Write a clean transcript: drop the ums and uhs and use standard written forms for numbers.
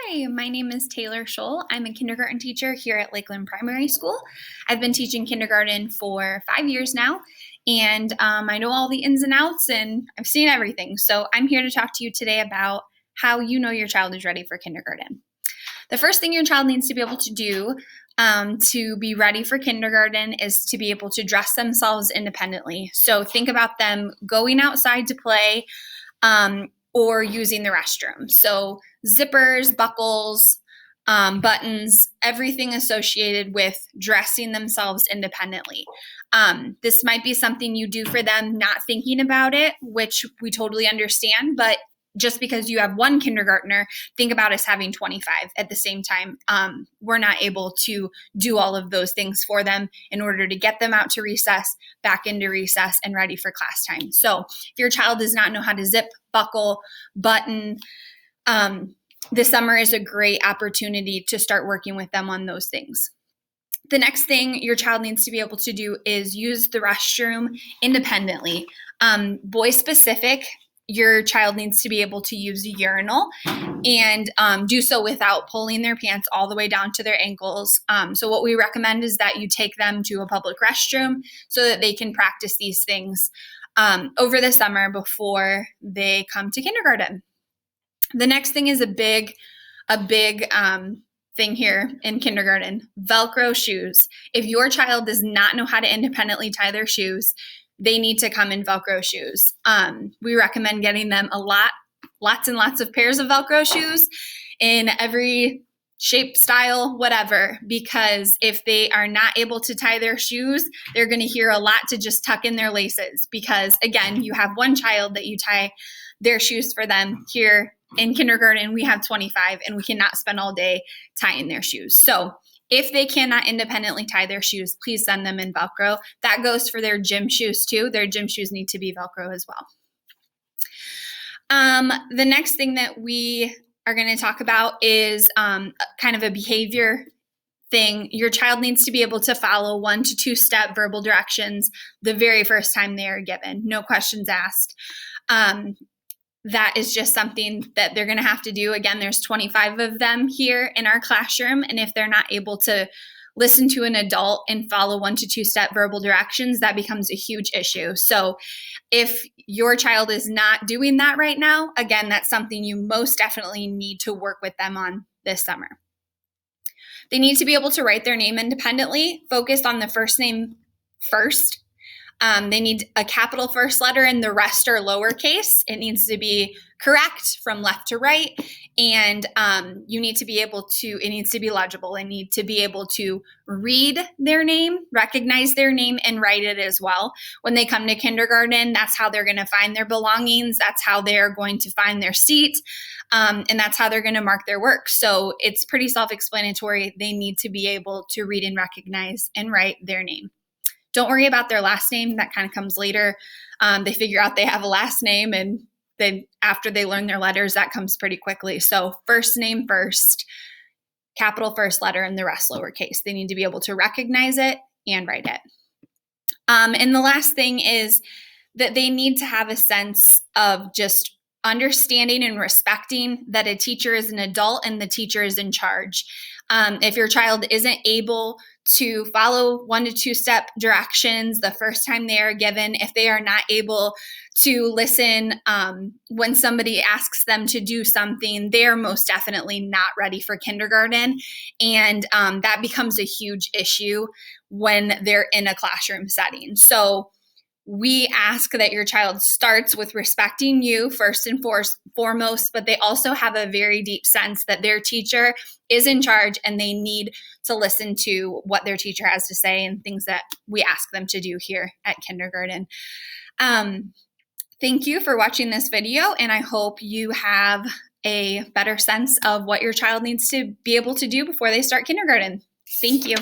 Hi, my name is Taylor Scholl. I'm a kindergarten teacher here at Lakeland Primary School. I've been teaching kindergarten for 5 years now, and I know all the ins and outs and I've seen everything. So I'm here to talk to you today about how you know your child is ready for kindergarten. The first thing your child needs to be able to do to be ready for kindergarten is to be able to dress themselves independently. So think about them going outside to play, or using the restroom. So zippers, buckles, buttons, everything associated with dressing themselves independently. This might be something you do for them not thinking about it, which we totally understand, but just because you have one kindergartner, think about us having 25 at the same time. We're not able to do all of those things for them in order to get them out to recess, back into recess, and ready for class time. So if your child does not know how to zip, buckle, button, this summer is a great opportunity to start working with them on those things. The next thing your child needs to be able to do is use the restroom independently. Boy specific, your child needs to be able to use a urinal and do so without pulling their pants all the way down to their ankles. So what we recommend is that you take them to a public restroom so that they can practice these things over the summer before they come to kindergarten. The next thing is a big thing here in kindergarten: Velcro shoes. If your child does not know how to independently tie their shoes, they need to come in Velcro shoes. We recommend getting them lots and lots of pairs of Velcro shoes in every shape, style, whatever, because if they are not able to tie their shoes, they're going to hear a lot to just tuck in their laces, because again, you have one child that you tie their shoes for them. Here in kindergarten, we have 25 and we cannot spend all day tying their shoes. So if they cannot independently tie their shoes, please send them in Velcro. That goes for their gym shoes too. Their gym shoes need to be Velcro as well. The next thing that we are going to talk about is kind of a behavior thing. Your child needs to be able to follow 1 to 2 step verbal directions the very first time they are given. No questions asked. That is just something that they're going to have to do. Again, there's 25 of them here in our classroom, and if they're not able to listen to an adult and follow 1 to 2 step verbal directions, that becomes a huge issue. So if your child is not doing that right now, again, that's something you most definitely need to work with them on this summer. They need to be able to write their name independently, focus on the first name first. They need a capital first letter and the rest are lowercase. It needs to be correct from left to right. And you need to be able to, it needs to be legible. They need to be able to read their name, recognize their name, and write it as well. When they come to kindergarten, that's how they're going to find their belongings. That's how they're going to find their seat. And that's how they're going to mark their work. So it's pretty self-explanatory. They need to be able to read and recognize and write their name. Don't worry about their last name. That kind of comes later. They figure out they have a last name, and then after they learn their letters, that comes pretty quickly. So first name first, capital first letter, and the rest lowercase. They need to be able to recognize it and write it. And the last thing is that they need to have a sense of just understanding and respecting that a teacher is an adult and the teacher is in charge. If your child isn't able to follow 1 to 2 step directions the first time they are given, if they are not able to listen when somebody asks them to do something, they're most definitely not ready for kindergarten. And that becomes a huge issue when they're in a classroom setting. So we ask that your child starts with respecting you first and foremost, but they also have a very deep sense that their teacher is in charge and they need to listen to what their teacher has to say and things that we ask them to do here at kindergarten. Thank you for watching this video, and I hope you have a better sense of what your child needs to be able to do before they start kindergarten. Thank you.